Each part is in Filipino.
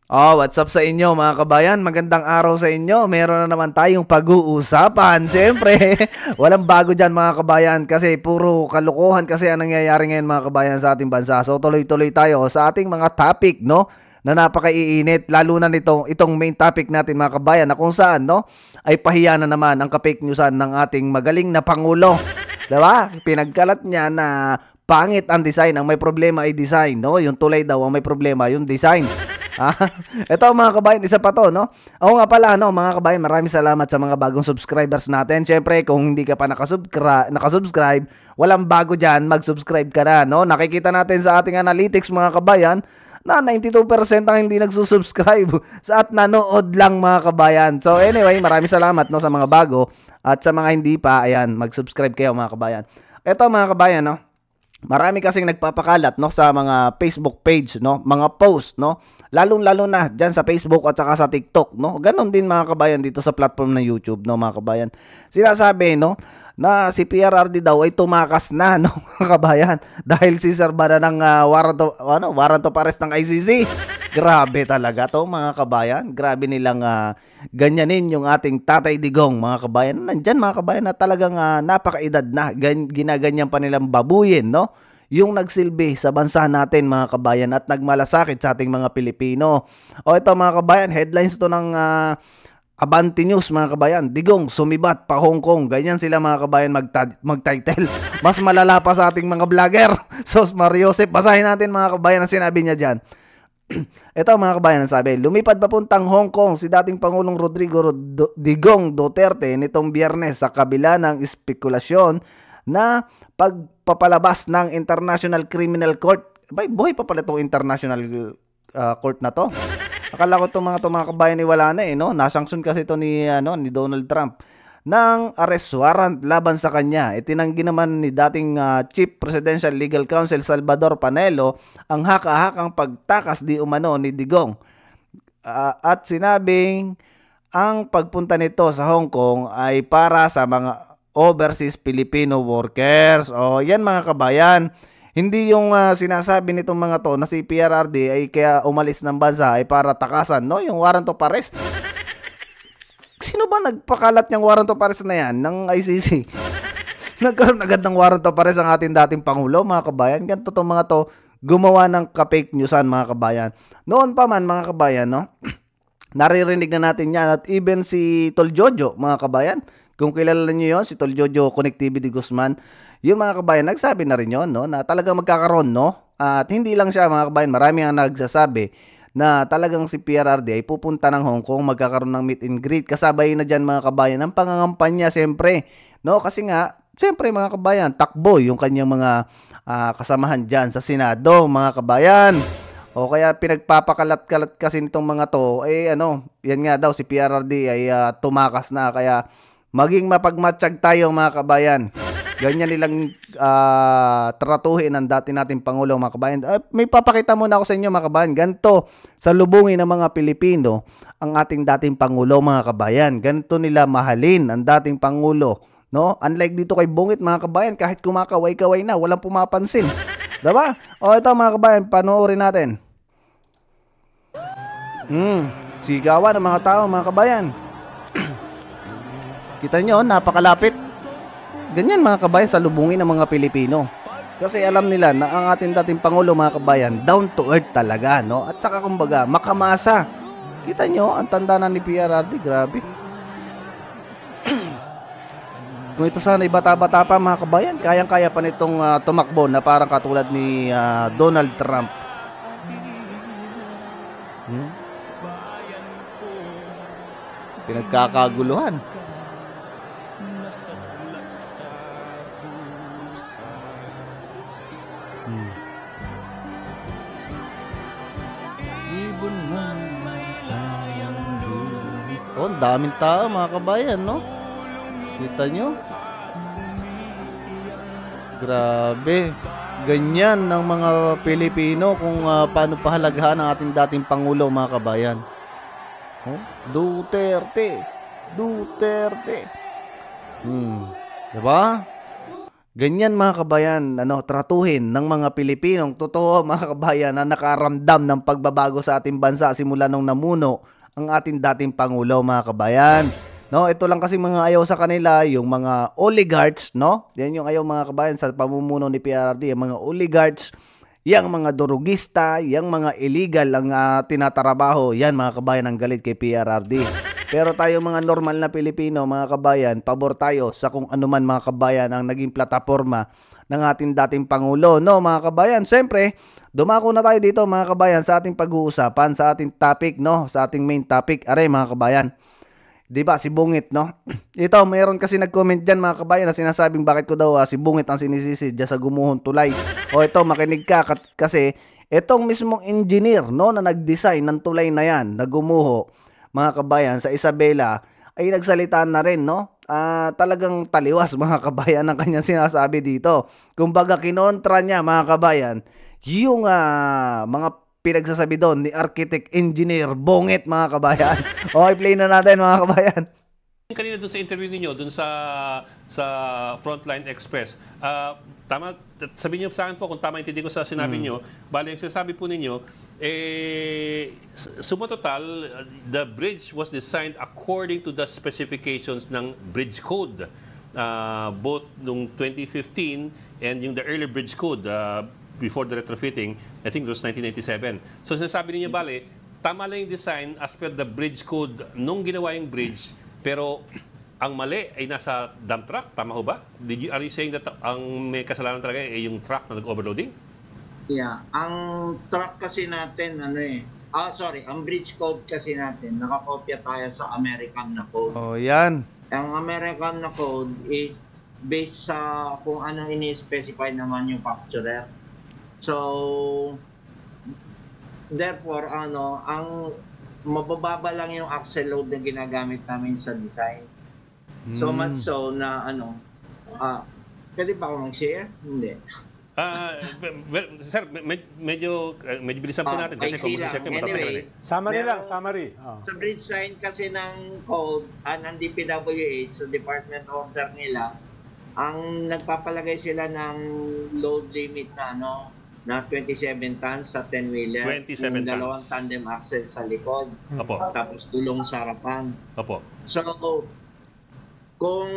Oh, what's up sa inyo mga kabayan? Magandang araw sa inyo. Meron na naman tayong pag-uusapan. Siyempre, walang bago dyan mga kabayan kasi puro kalokohan kasi ang nangyayari ngayon mga kabayan sa ating bansa. So tuloy-tuloy tayo sa ating mga topic, no? Na napakaiinit, lalo na itong main topic natin mga kabayan na kung saan, no? Ay pahiya na naman ang ka-fake newsan ng ating magaling na Pangulo. Diba? Pinagkalat niya na pangit ang design, ang may problema ay design, no? Yung tulay daw ang may problema, yung design. Ah, ito mga kabayan, isa pa to, no? Ako nga pala, no, mga kabayan, maraming salamat sa mga bagong subscribers natin. Siyempre, kung hindi ka pa nakasubscribe, walang bago dyan, mag-subscribe ka na, no? Nakikita natin sa ating analytics, mga kabayan, na 92% ang hindi nagsusubscribe sa at nanood lang mga kabayan. So anyway, maraming salamat, no, sa mga bago at sa mga hindi pa, ayan, mag-subscribe kayo mga kabayan. Ito mga kabayan, no? Marami kasing nagpapakalat, no, sa mga Facebook page, no, mga post, no, lalong-lalo na diyan sa Facebook at saka sa TikTok, no. Ganon din mga kabayan dito sa platform ng YouTube, no, mga kabayan. Sinasabi, no, na si PRRD daw ay tumakas na, no, mga kabayan, dahil si Sir Bana ng warrant of arrest ng ICC. Grabe talaga to mga kabayan. Grabe nilang ganyanin yung ating Tatay Digong mga kabayan. Nandyan mga kabayan na talagang napakaedad na. Ginaganyan pa nilang babuyin, no? Yung nagsilbi sa bansa natin mga kabayan at nagmalasakit sa ating mga Pilipino. O ito mga kabayan, headlines to ng Abante News mga kabayan. Digong sumibat pa Hong Kong. Ganyan sila mga kabayan mag-title. Mas malala pa sa ating mga vlogger. Sos Mariosep. Basahin natin mga kabayan ang sinabi niya dyan. Ito mga kabayan ang sabi, lumipad papuntang Hong Kong si dating Pangulong Digong Duterte nitong Biyernes sa kabila ng espekulasyon na pagpapalabas ng International Criminal Court. Buhay pa pala itong International Court na to. Akala ko itong mga kabayan ni wala na no? Nasanksyon kasi ito ni Donald Trump ng arrest warrant laban sa kanya. Itinanggi naman ni dating Chief Presidential Legal Counsel Salvador Panelo ang haka-hakang pagtakas di umano ni Digong. At sinabing ang pagpunta nito sa Hong Kong ay para sa mga overseas Filipino workers. O yan mga kabayan, hindi yung sinasabi nitong mga to na si PRRD ay kaya umalis ng bansa ay para takasan, no? Yung warrant of arrest. Sino ba nagpakalat niyang warrant of arrest na yan ng ICC? Nagkaroon agad ng warrant of arrest ang ating dating Pangulo, mga kabayan. Ganito itong mga to gumawa ng ka-fake newsan, mga kabayan. Noon pa man, mga kabayan, no? Naririnig na natin yan. At even si Tol Jojo, mga kabayan, kung kilala niyo yon, si Tol Jojo Connectivity Guzman, yung mga kabayan, nagsabi na rin yon, no? Na talagang magkakaroon, no? At hindi lang siya, mga kabayan, marami ang nagsasabi na talagang si PRRD ay pupunta ng Hong Kong, magkakaroon ng meet and greet. Kasabay na dyan mga kabayan ang pangangampanya siyempre. No? Kasi nga, siyempre mga kabayan, takbo yung kanyang mga kasamahan dyan sa Senado, mga kabayan. O kaya pinagpapakalat-kalat kasi nitong mga to, yan nga daw si PRRD ay tumakas na. Kaya maging mapagmatsyag tayo mga kabayan. Ganyan nilang tratuhin ang dati nating Pangulo mga kabayan. May papakita muna ako sa inyo mga kabayan. Ganito sa lubungin ng mga Pilipino ang ating dating Pangulo mga kabayan. Ganito nila mahalin ang dating Pangulo. No? Unlike dito kay Bungit mga kabayan, kahit kumakaway-kaway na, walang pumapansin. Diba? O ito mga kabayan, panoorin natin. Sigawan ng mga tao mga kabayan. Kita nyo, napakalapit. Ganyan mga kabayan sa lubungin ng mga Pilipino. Kasi alam nila na ang ating dating Pangulo mga kabayan, down to earth talaga, no? At saka kumbaga, makamasa. Kita nyo, ang tanda na ni PRRD, grabe. Kung ito sana bata-bata pa mga kabayan, kayang-kaya pa nitong tumakbo na parang katulad ni Donald Trump. Pinagkakaguluhan. Oh, daming tao mga kabayan, no? Kita nyo? Grabe. Ganyan ng mga Pilipino kung paano pahalagahan ang ating dating Pangulo mga kabayan. Oh? Duterte. Diba? Ganyan mga kabayan, tratuhin ng mga Pilipinong totoo mga kabayan na nakaramdam ng pagbabago sa ating bansa simula nung namuno ang ating dating Pangulo mga kabayan. No, ito lang kasi mga ayaw sa kanila, yung mga oligarchs, no? Yan yung ayaw mga kabayan sa pamumuno ni PRRD, yung mga oligarchs, yang mga durugista, yang mga illegal ang tinatrabaho, yan mga kabayan ang galit kay PRRD. Pero tayo mga normal na Pilipino, mga kabayan, pabor tayo sa kung anuman mga kabayan ang naging plataforma ng ating dating Pangulo. No, mga kabayan, siyempre, dumako na tayo dito mga kabayan sa ating pag-uusapan, sa ating topic, no? Sa ating main topic. Are mga kabayan, 'di ba si Bungit, no? Ito, mayroon kasi nag-comment diyan mga kabayan na sinasabing bakit ko daw si Bungit ang sinisisi diyan sa gumuhon tulay. O ito, makinig ka kasi itong mismong engineer, no, na nag-design ng tulay na yan, na gumuho, mga kabayan, sa Isabela, ay nagsalita na rin, no? Talagang taliwas mga kabayan ang kanyang sinasabi dito. Kumbaga kinontra niya mga kabayan yung mga pinagsasabi doon ni Architect Engineer Bungit mga kabayan. Okay, play na natin mga kabayan. Kanina doon sa interview niyo doon sa Frontline Express, tama, sabihin niyo sa akin po kung tama intindi ko sa sinabi niyo, bali ang sinasabi po ninyo, suma total, the bridge was designed according to the specifications ng bridge code, both nung 2015 and yung the earlier bridge code, before the retrofitting, I think it was 1997. So sinasabi niyo bali, tama lang yung design as per the bridge code nung ginawa yung bridge, pero ang mali ay nasa dump truck, tama ho ba? Are you saying that ang may kasalanan talaga ay yung truck na nag-overloading? Yeah, ang truck kasi natin, ang bridge code kasi natin, nakakopya tayo sa American na code. Oh, yan. Ang American na code is based sa kung anong ini-specify na manufacturer. So, therefore, ang mabababa lang yung axle load na ginagamit namin sa design. So much so na pwede pa ako mag-share? Hindi. Sir, medyo bilisan po natin kasi kung mag-share kayo, anyway, summary. Sa bridge sign kasi ng code, ng DPWH, sa department order nila, ang nagpapalagay sila ng load limit na 27 tons sa 10-wheeler. 27 yung tons. Dalawang tandem axle sa likod. Opo. Tapos gulong sa harapan. Opo. So, kung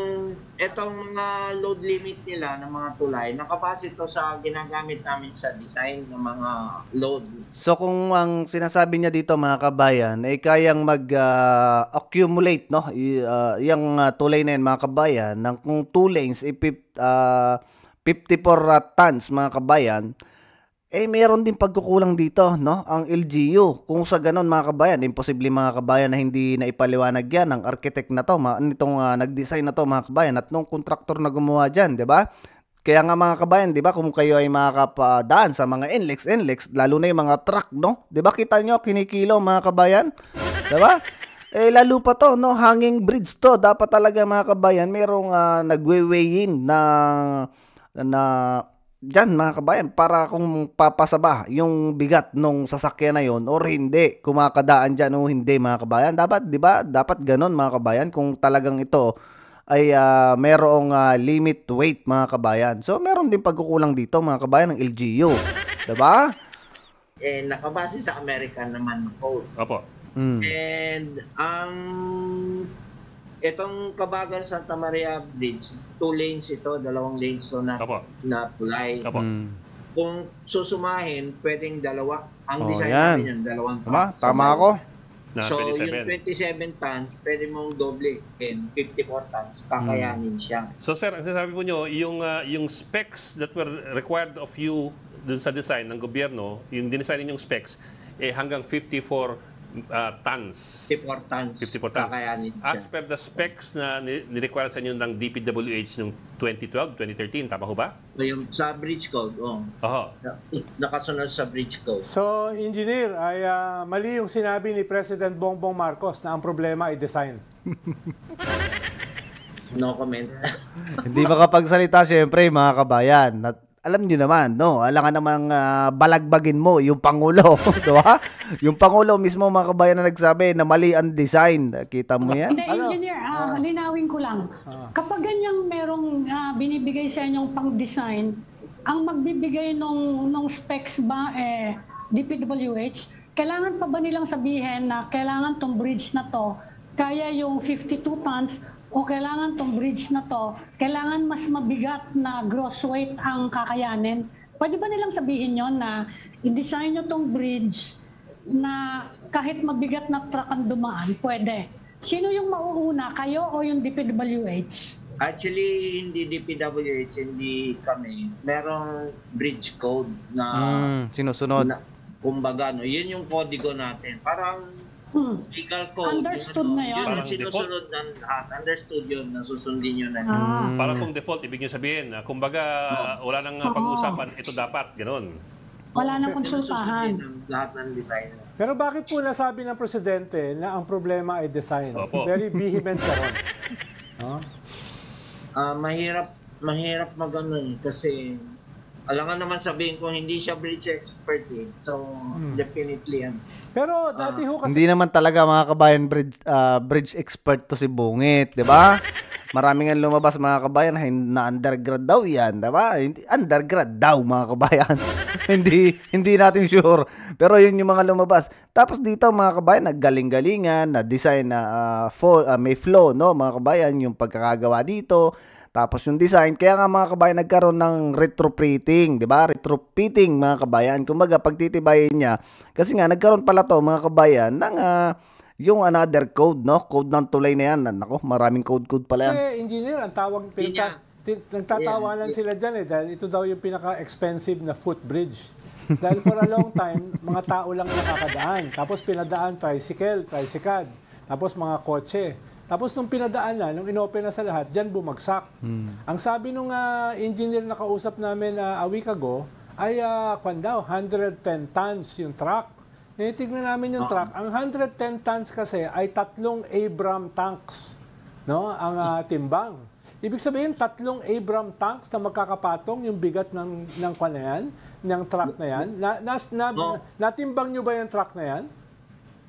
itong mga load limit nila ng mga tulay, nakabase ito sa ginagamit namin sa design ng mga load. So kung ang sinasabi niya dito mga kabayan ay kayang mag-accumulate, no? Yung tulay na yan mga kabayan, ng kung 2 lanes, 54 tons mga kabayan, meron din pagkukulang dito, no? Ang LGU. Kung sa ganon mga kabayan, imposible mga kabayan na hindi na ipaliwanag yan ng architect na to, nitong nag-design na to mga kabayan at nung contractor na gumawa dyan, di ba? Kaya nga mga kabayan, di ba, kung kayo ay makakapadaan sa mga NLEX, lalo na yung mga truck, no? Di ba kita nyo, kinikilo mga kabayan? Di ba? Lalo pa to, no? Hanging bridge to. Dapat talaga mga kabayan, merong nagwe-weigh-in na dyan mga kabayan para kung papasaba yung bigat nung sasakyan na yon or hindi, kumakadaan dyan o hindi mga kabayan. Dapat, di ba? Dapat ganon mga kabayan kung talagang ito ay merong limit weight mga kabayan. So meron din pagkukulang dito mga kabayan ng LGU. Di ba? Nakabase sa American naman code. Opo. And itong Kabagan Santa Maria Bridge, 2 lanes ito, 2 lanes to na tulay. Opo. Kung susumahin, pwedeng 2. Ang design yan. namin yung 2 truck. Tama ako. So, 27. yung 27 tons, pwede mong doble in 54 tons, kakayanin siya. So sir, ang sinasabi po nyo, yung specs that were required of you dun sa design ng gobyerno, yung dinesign ninyong specs, hanggang 54 tons. 54 tons, 54 tons. kakayanin siya. As per the specs na nirequire sa inyo ng DPWH noong 2012, 2013, tama ho ba? So, yung sa bridge code, Oho. nakasunod sa bridge code. So, engineer, ay mali yung sinabi ni President Bongbong Marcos na ang problema ay design. No comment. Hindi makapagsalita syempre mga kabayan. alam niyo naman, no? Alangan namang balagbagin mo yung Pangulo, di ba? Yung Pangulo mismo mga kabayan na nagsabi na mali ang design. Kita mo yan? Hindi, engineer, linawin ko lang. Kapag ganyang merong binibigay sa inyong pang-design, ang magbibigay nung specs ba DPWH, kailangan pa ba nilang sabihin na kailangan tong bridge na to, kaya yung 52 tons, o kailangan tong bridge na to, kailangan mas mabigat na gross weight ang kakayanin? Pwede ba nilang sabihin yon na i-design nyo tong bridge na kahit mabigat na truck ang dumaan, pwede? Sino yung mauuna, kayo o yung DPWH? Actually, hindi DPWH, hindi kami. Merong bridge code na, sinusunod. kumbaga, no, yun yung kodigo natin. Parang legal code. Understood na yun. Yun Parang yung sinusunod ng lahat. Understood yun, nasusundin yun na. Para kung default, ibig niyo sabihin, kumbaga, wala nang pag-uusapan, ito dapat, ganun. Wala nang konsultahan. Lahat ng design. Pero bakit po nasabi ng Presidente na ang problema ay design? Opo. Very vehement ka ron. Mahirap mag-ano kasi alangan naman sabihin ko hindi siya bridge expert eh. So, definitely yan. Pero dati ho kasi... Hindi naman talaga mga kabayan bridge expert to si Bungit, 'di ba? Maraming ang lumabas mga kabayan na undergrad daw 'yan, 'di ba? Undergrad daw mga kabayan. hindi natin sure. Pero 'yun yung mga lumabas. Tapos dito mga kabayan naggaling-galingan, na design na may flow, no, mga kabayan, yung pagkakagawa dito. Tapos yung design, kaya nga mga kabayan nagkaroon ng retrofitting, 'di ba? Retrofitting mga kabayan. Kumbaga pagtitibayin niya kasi nga nagkaroon pala to mga kabayan ng yung another code, no? Code ng tulay na yan. Nako, maraming code pala yan. Kasi engineer, ang tawag, nagtatawanan sila dyan dahil ito daw yung pinaka-expensive na footbridge. Dahil for a long time, mga tao lang nakakadaan. Tapos pinadaan tricycle, tapos mga kotse. Tapos nung pinadaan na, nung inopen na sa lahat, dyan bumagsak. Ang sabi nung engineer na kausap namin a week ago, ay 110 tons yung truck. Tingnan namin yung truck. Ang 110 tons kasi ay 3 Abram tanks, no? Ang timbang. Ibig sabihin, 3 Abram tanks na magkakapatong yung bigat ng kwan na yan, ng truck na yan. Natimbang nyo ba yung truck na yan?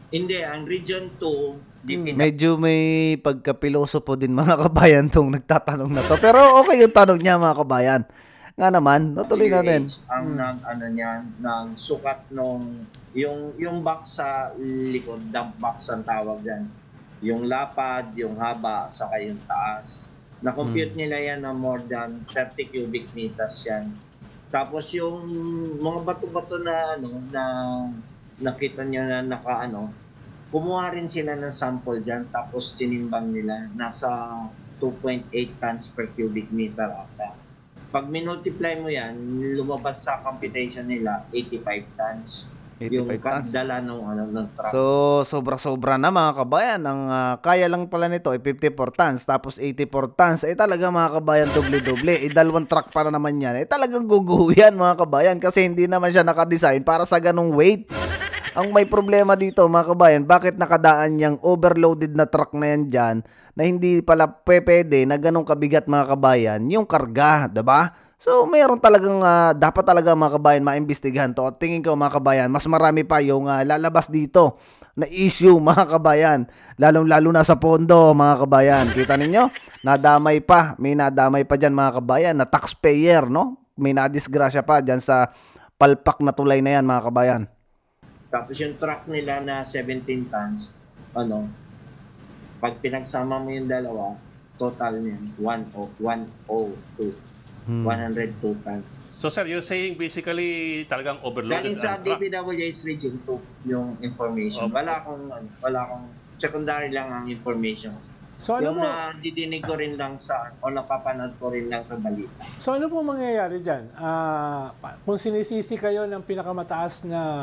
Hindi, ang Region 2, Medyo may pagkapiloso po din mga kabayan tong nagtatanong na to. Pero okay yung tanong niya mga kabayan. Nga naman, natuloy natin. Ang ng sukat nung yung box sa likod, dump box ang tawag diyan. Yung lapad, yung haba, saka yung taas. Na-compute nila yan na more than 30 cubic meters yan. Tapos yung mga bato-bato na nakita niyo na kumuha rin sila ng sample diyan tapos tinimbang nila nasa 2.8 tons per cubic meter ata. Pag minultiply mo yan, lumabas sa computation nila 85 tons. 85 yung tons. dala ng truck. So, sobra-sobra na mga kabayan. Ang kaya lang pala nito ay 54 tons, tapos 84 tons. Talaga mga kabayan, doble-doble. Dalawang truck para naman yan. Talagang guguho yan mga kabayan kasi hindi naman siya nakadesign para sa ganung weight. Ang may problema dito mga kabayan, bakit nakadaan yung overloaded na truck na yan dyan na hindi pala pwede na ganung kabigat mga kabayan yung karga, diba? So, mayroon talagang, dapat talaga mga kabayan maimbestigahan to. At tingin ko mga kabayan, mas marami pa yung lalabas dito na issue mga kabayan. Lalong-lalo na sa pondo mga kabayan. Kita ninyo? Nadamay pa. May nadamay pa dyan mga kabayan na taxpayer, no? May nadisgrasya pa dyan sa palpak na tulay na yan mga kabayan. Tapos yung truck nila na 17 tons, pag pinagsama mo yung dalawa, total niyan 102 tons. So sir, you're saying basically talagang overloaded Galing sa ang truck? DPWH Region 2 yung information. Wala akong secondary lang ang information. So ano yung po, nadidinig ko rin lang o napapanood ko rin lang sa balita. so ano po mangyayari dyan? Kung sinisisi kayo ng pinakamataas na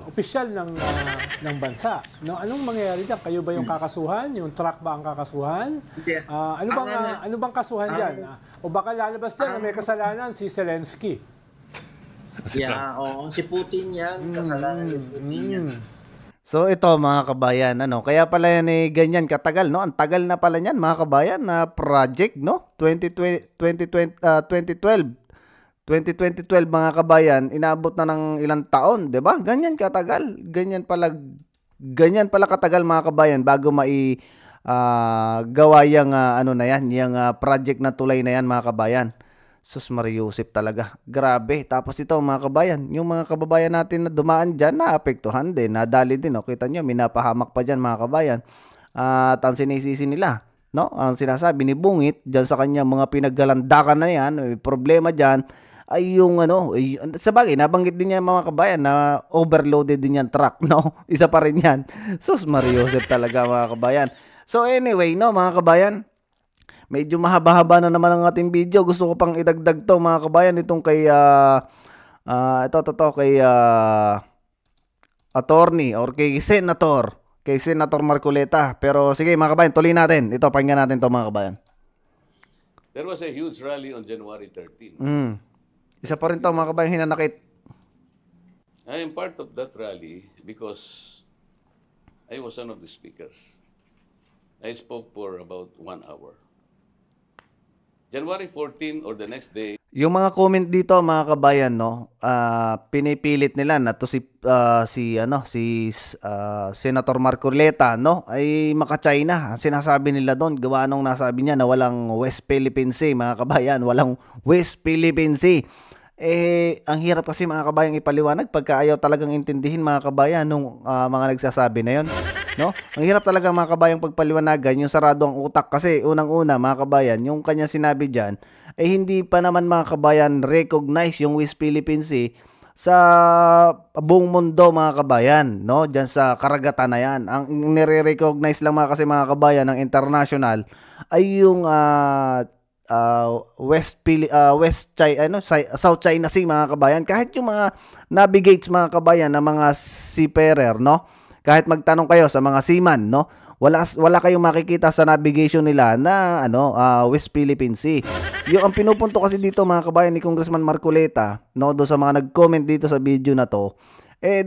opisyal ng bansa, no, anong mangyayari dyan? Kayo ba yung kakasuhan? Yung truck ba ang kakasuhan? Hindi. Ano bang kasuhan dyan? O baka lalabas dyan na may kasalanan si Zelensky? Si Putin yan. Kasalanan ni Putin yan. So ito mga kabayan, kaya pala yan ganyan katagal, no? Ang tagal na pala niyan mga kabayan na project, no? 2012 2012 mga kabayan, inabot na ng ilang taon, 'di ba? Ganyan katagal. Ganyan pala katagal mga kabayan bago gawa yung ano na yan, yung project na tulay na yan mga kabayan. Sus Mariusip talaga. Grabe. Tapos ito mga kabayan, yung mga kababayan natin na dumaan dyan, naapektuhan din, nadali din. No? Kita nyo, minapahamak pa dyan mga kabayan. At ang sinisisi nila, no? Ang sinasabi ni Bungit dyan sa kanyang mga pinaggalandakan na yan, may problema dyan, ay yung sa bagay, nabanggit din niya mga kabayan na overloaded din yan truck, no? Isa pa rin yan. Sus Mariusip talaga mga kabayan. So anyway, no mga kabayan, medyo mahaba-haba na naman ang ating video. Gusto ko pang idagdag to mga kabayan itong kay kay attorney or kay Senator Marcoleta. Pero sige mga kabayan, tuloy natin. Ito, pakinggan natin to mga kabayan. There was a huge rally on January 13. Isa pa rin to mga kabayan hinanakit. I am part of that rally because I was one of the speakers. I spoke for about 1 hour. January 14 or the next day. Yung mga comment dito mga kabayan, no, pinipilit nila na to si Senator Marcoleta, no, ay maka-China. Sinasabi nila doon, gawa nung nasabi niya na walang West Philippine Sea mga kabayan, walang West Philippine Sea. Ang hirap kasi mga kabayan ipaliwanag pagka ayaw talagang intindihin mga kabayan nung mga nagsasabi na yon, no? Ang hirap talaga mga kabayan pagpaliwanagan, yung sarado ang utak kasi unang-una mga kabayan, yung kanya sinabi diyan hindi pa naman mga kabayan recognize yung West Philippine Sea sa buong mundo mga kabayan, no? Diyan sa karagatan na yan. Ang nire-recognize lang kasi mga kabayan ng international ay yung South China Sea mga kabayan. Kahit yung mga navigates mga kabayan na mga seafarer, no? Kahit magtanong kayo sa mga seaman, no? Wala kayong makikita sa navigation nila na West Philippine Sea. Yung ang pinupunto kasi dito mga kabayan ni Congressman Marcoleta, no, do sa mga nag-comment dito sa video na to,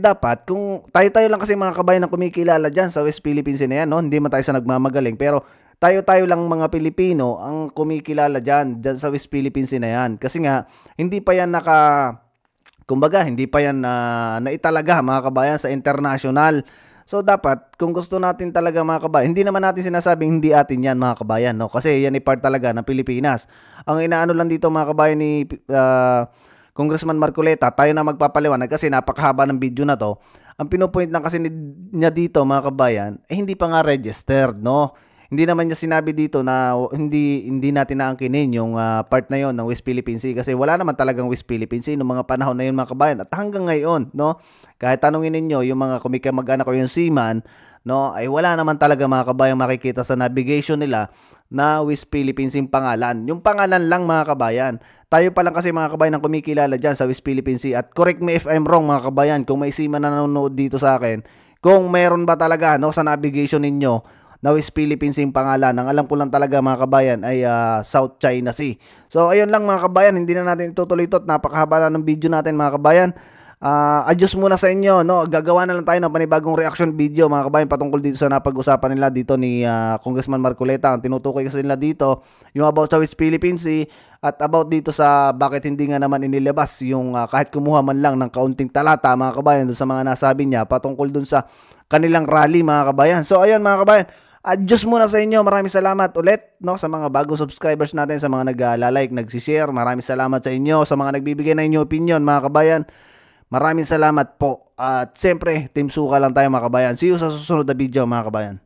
dapat kung tayo lang kasi mga kabayan na kumikilala diyan sa West Philippine Sea na yan, no? Hindi man tayo sa nagmamagaling, pero tayo lang mga Pilipino ang kumikilala dyan sa West Philippine Sea na yan. Kasi nga, hindi pa yan hindi pa yan naitalaga mga kabayan sa international. So dapat, kung gusto natin talaga mga kabayan, hindi naman natin sinasabing hindi atin yan mga kabayan, no? Kasi yan ay part talaga ng Pilipinas. Ang inaano lang dito mga kabayan ni Congressman Marcoleta, tayo na magpapaliwanag kasi napakahaba ng video na to. Ang pinupoint lang kasi niya dito mga kabayan, hindi pa nga registered, no? Hindi naman niya sinabi dito na hindi natin naangkinin yung part na yon ng West Philippine Sea kasi wala naman talagang West Philippine Sea noong mga panahon na yun mga kabayan. At hanggang ngayon, no, kahit tanungin ninyo yung mga kumikimag-anak ko yung seaman, no, ay wala naman talaga mga kabayan makikita sa navigation nila na West Philippine Sea pangalan. Yung pangalan lang mga kabayan. Tayo pa lang kasi mga kabayan ang kumikilala dyan sa West Philippine Sea. At correct me if I'm wrong mga kabayan, kung may seaman na nanonood dito sa akin, kung meron ba talaga, no, sa navigation ninyo na West Philippine Sea pangalan. Ang alam ko lang talaga mga kabayan ay South China Sea. So ayun lang mga kabayan, hindi na natin itutuloy ito at napakahaba na ng video natin mga kabayan. Adjust muna sa inyo, no? Gagawa na lang tayo ng panibagong reaction video mga kabayan patungkol dito sa napag-usapan nila dito ni Congressman Marcoleta. Ang tinutukoy kasi nila dito yung about sa West Philippine Sea at about dito sa bakit hindi nga naman inilabas yung kahit kumuha man lang ng kaunting talata mga kabayan doon sa mga nasabi niya patungkol doon sa kanilang rally mga kabayan. So ayun mga kabayan, adjust muna sa inyo. Maraming salamat ulit, no, sa mga bagong subscribers natin, sa mga nag-like, nag-share. Maraming salamat sa inyo, sa mga nagbibigay ng inyong opinion mga kabayan. Maraming salamat po. At siyempre, Team Suka lang tayo mga kabayan. See you sa susunod na video mga kabayan.